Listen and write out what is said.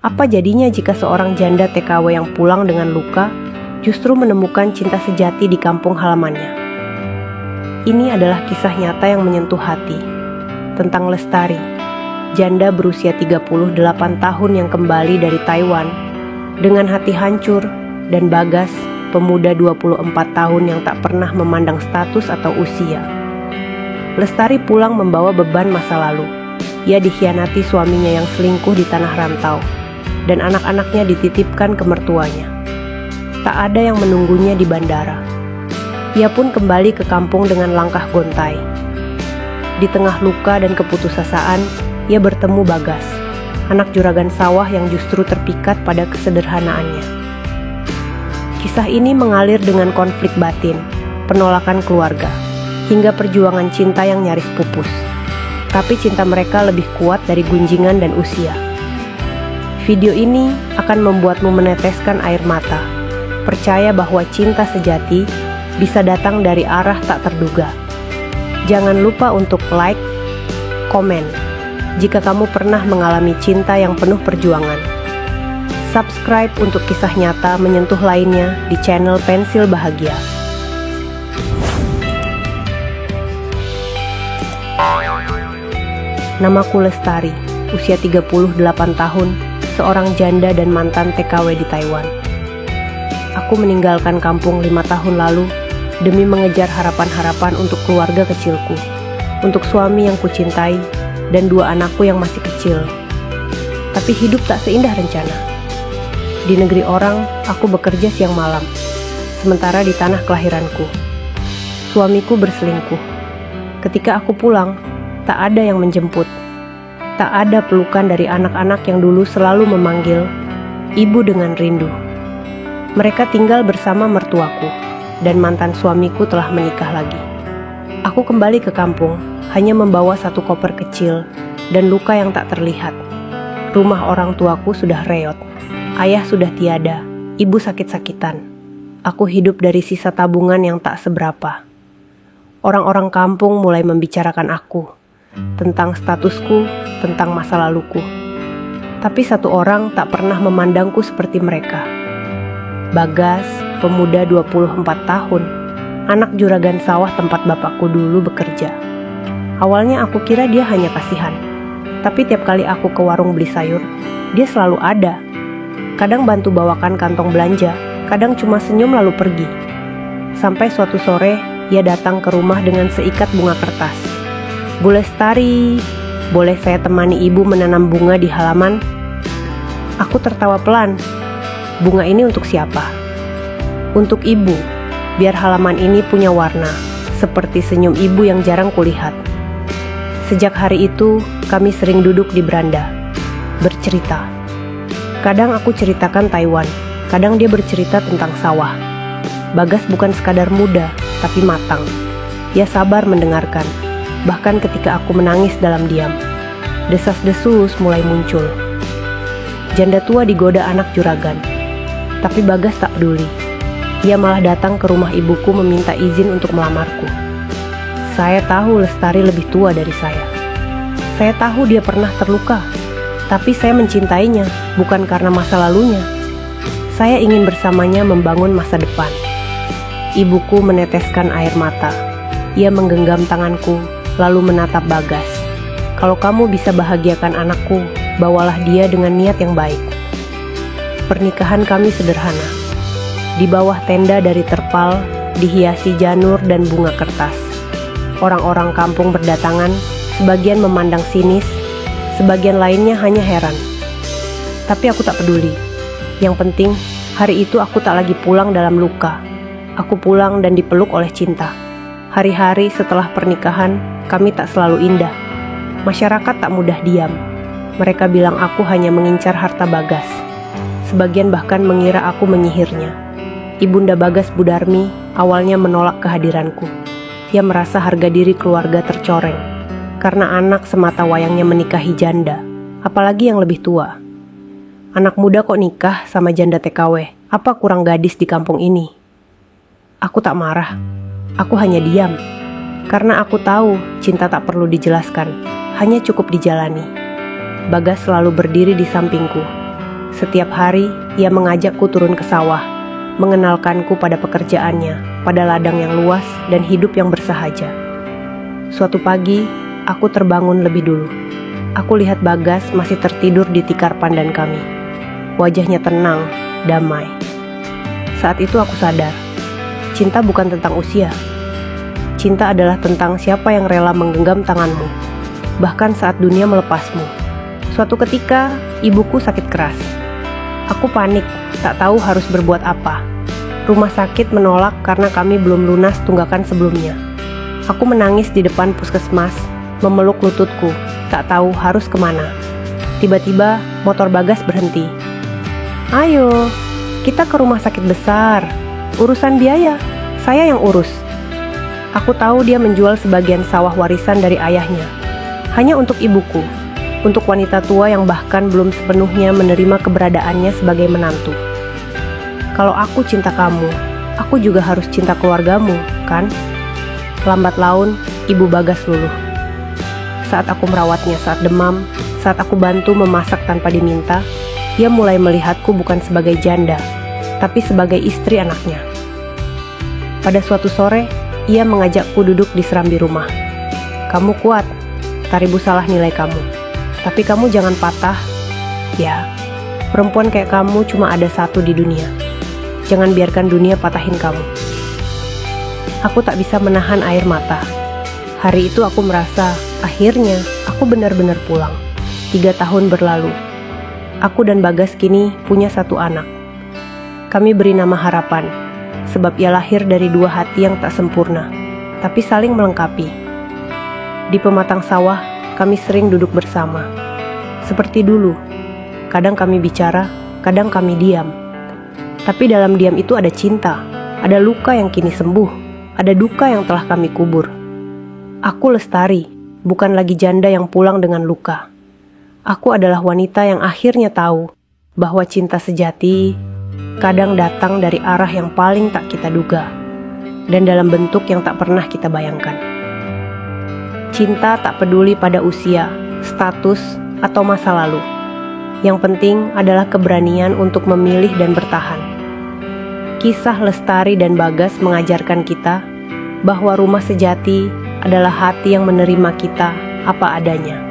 Apa jadinya jika seorang janda TKW yang pulang dengan luka justru menemukan cinta sejati di kampung halamannya? Ini adalah kisah nyata yang menyentuh hati, tentang Lestari, janda berusia 38 tahun yang kembali dari Taiwan dengan hati hancur, dan Bagas, pemuda 24 tahun yang tak pernah memandang status atau usia. Lestari pulang membawa beban masa lalu. Ia dikhianati suaminya yang selingkuh di tanah rantau, dan anak-anaknya dititipkan ke mertuanya. Tak ada yang menunggunya di bandara. Ia pun kembali ke kampung dengan langkah gontai. Di tengah luka dan keputusasaan, ia bertemu Bagas, anak juragan sawah yang justru terpikat pada kesederhanaannya. Kisah ini mengalir dengan konflik batin, penolakan keluarga, hingga perjuangan cinta yang nyaris pupus. Tapi cinta mereka lebih kuat dari gunjingan dan usia. Video ini akan membuatmu meneteskan air mata. Percaya bahwa cinta sejati bisa datang dari arah tak terduga. Jangan lupa untuk like, komen, jika kamu pernah mengalami cinta yang penuh perjuangan. Subscribe untuk kisah nyata menyentuh lainnya di channel Pensil Bahagia. Namaku Lestari, usia 38 tahun, seorang janda dan mantan TKW di Taiwan. Aku meninggalkan kampung 5 tahun lalu demi mengejar harapan-harapan untuk keluarga kecilku, untuk suami yang kucintai, dan 2 anakku yang masih kecil. Tapi hidup tak seindah rencana. Di negeri orang, aku bekerja siang malam, sementara di tanah kelahiranku, suamiku berselingkuh. Ketika aku pulang, tak ada yang menjemput. Tak ada pelukan dari anak-anak yang dulu selalu memanggil ibu dengan rindu. Mereka tinggal bersama mertuaku, dan mantan suamiku telah menikah lagi. Aku kembali ke kampung, hanya membawa 1 koper kecil dan luka yang tak terlihat. Rumah orang tuaku sudah reot, ayah sudah tiada, ibu sakit-sakitan. Aku hidup dari sisa tabungan yang tak seberapa. Orang-orang kampung mulai membicarakan aku, tentang statusku, tentang masa laluku. Tapi 1 orang tak pernah memandangku seperti mereka. Bagas, pemuda 24 tahun, anak juragan sawah tempat bapakku dulu bekerja. Awalnya aku kira dia hanya kasihan, tapi tiap kali aku ke warung beli sayur, dia selalu ada. Kadang bantu bawakan kantong belanja, kadang cuma senyum lalu pergi. Sampai suatu sore, ia datang ke rumah dengan seikat bunga kertas. "Bu Lestari, boleh saya temani ibu menanam bunga di halaman?" Aku tertawa pelan. "Bunga ini untuk siapa?" "Untuk ibu, biar halaman ini punya warna, seperti senyum ibu yang jarang kulihat." Sejak hari itu, kami sering duduk di beranda, bercerita. Kadang aku ceritakan Taiwan, kadang dia bercerita tentang sawah. Bagas bukan sekadar muda, tapi matang. Ia sabar mendengarkan, bahkan ketika aku menangis dalam diam. Desas-desus mulai muncul. Janda tua digoda anak juragan, tapi Bagas tak peduli. Ia malah datang ke rumah ibuku meminta izin untuk melamarku. Saya tahu Lestari lebih tua dari saya. Saya tahu dia pernah terluka, tapi saya mencintainya bukan karena masa lalunya. Saya ingin bersamanya membangun masa depan. Ibuku meneteskan air mata. Ia menggenggam tanganku, lalu menatap Bagas. "Kalau kamu bisa bahagiakan anakku, bawalah dia dengan niat yang baik." Pernikahan kami sederhana. Di bawah tenda dari terpal, dihiasi janur dan bunga kertas. Orang-orang kampung berdatangan, sebagian memandang sinis, sebagian lainnya hanya heran. Tapi aku tak peduli. Yang penting, hari itu aku tak lagi pulang dalam luka. Aku pulang dan dipeluk oleh cinta. Hari-hari setelah pernikahan, kami tak selalu indah. Masyarakat tak mudah diam. Mereka bilang aku hanya mengincar harta Bagas. Sebagian bahkan mengira aku menyihirnya. Ibunda Bagas, Bu Darmi, awalnya menolak kehadiranku. Ia merasa harga diri keluarga tercoreng, karena anak semata wayangnya menikahi janda, apalagi yang lebih tua. Anak muda kok nikah sama janda TKW, apa kurang gadis di kampung ini? Aku tak marah, aku hanya diam. Karena aku tahu cinta tak perlu dijelaskan, hanya cukup dijalani. Bagas selalu berdiri di sampingku. Setiap hari, ia mengajakku turun ke sawah, mengenalkanku pada pekerjaannya, pada ladang yang luas dan hidup yang bersahaja. Suatu pagi, aku terbangun lebih dulu. Aku lihat Bagas masih tertidur di tikar pandan kami. Wajahnya tenang, damai. Saat itu aku sadar, cinta bukan tentang usia. Cinta adalah tentang siapa yang rela menggenggam tanganmu, bahkan saat dunia melepasmu. Suatu ketika, ibuku sakit keras. Aku panik, tak tahu harus berbuat apa. Rumah sakit menolak karena kami belum lunas tunggakan sebelumnya. Aku menangis di depan puskesmas, memeluk lututku, tak tahu harus kemana. Tiba-tiba, motor Bagas berhenti. "Ayo, kita ke rumah sakit besar. Urusan biaya, saya yang urus." Aku tahu dia menjual sebagian sawah warisan dari ayahnya, hanya untuk ibuku, untuk wanita tua yang bahkan belum sepenuhnya menerima keberadaannya sebagai menantu. Kalau aku cinta kamu, aku juga harus cinta keluargamu, kan? Lambat laun, ibu Bagas luluh. Saat aku merawatnya saat demam, saat aku bantu memasak tanpa diminta, ia mulai melihatku bukan sebagai janda, tapi sebagai istri anaknya. Pada suatu sore, ia mengajakku duduk di serambi rumah. "Kamu kuat, Taribu salah nilai kamu. Tapi kamu jangan patah. Ya, perempuan kayak kamu cuma ada satu di dunia. Jangan biarkan dunia patahin kamu." Aku tak bisa menahan air mata. Hari itu aku merasa, akhirnya aku benar-benar pulang. 3 tahun berlalu. Aku dan Bagas kini punya satu anak. Kami beri nama Harapan, sebab ia lahir dari 2 hati yang tak sempurna, tapi saling melengkapi. Di pematang sawah, kami sering duduk bersama. Seperti dulu, kadang kami bicara, kadang kami diam. Tapi dalam diam itu ada cinta, ada luka yang kini sembuh, ada duka yang telah kami kubur. Aku Lestari, bukan lagi janda yang pulang dengan luka. Aku adalah wanita yang akhirnya tahu bahwa cinta sejati kadang datang dari arah yang paling tak kita duga, dan dalam bentuk yang tak pernah kita bayangkan. Cinta tak peduli pada usia, status, atau masa lalu. Yang penting adalah keberanian untuk memilih dan bertahan. Kisah Lestari dan Bagas mengajarkan kita bahwa rumah sejati adalah hati yang menerima kita apa adanya.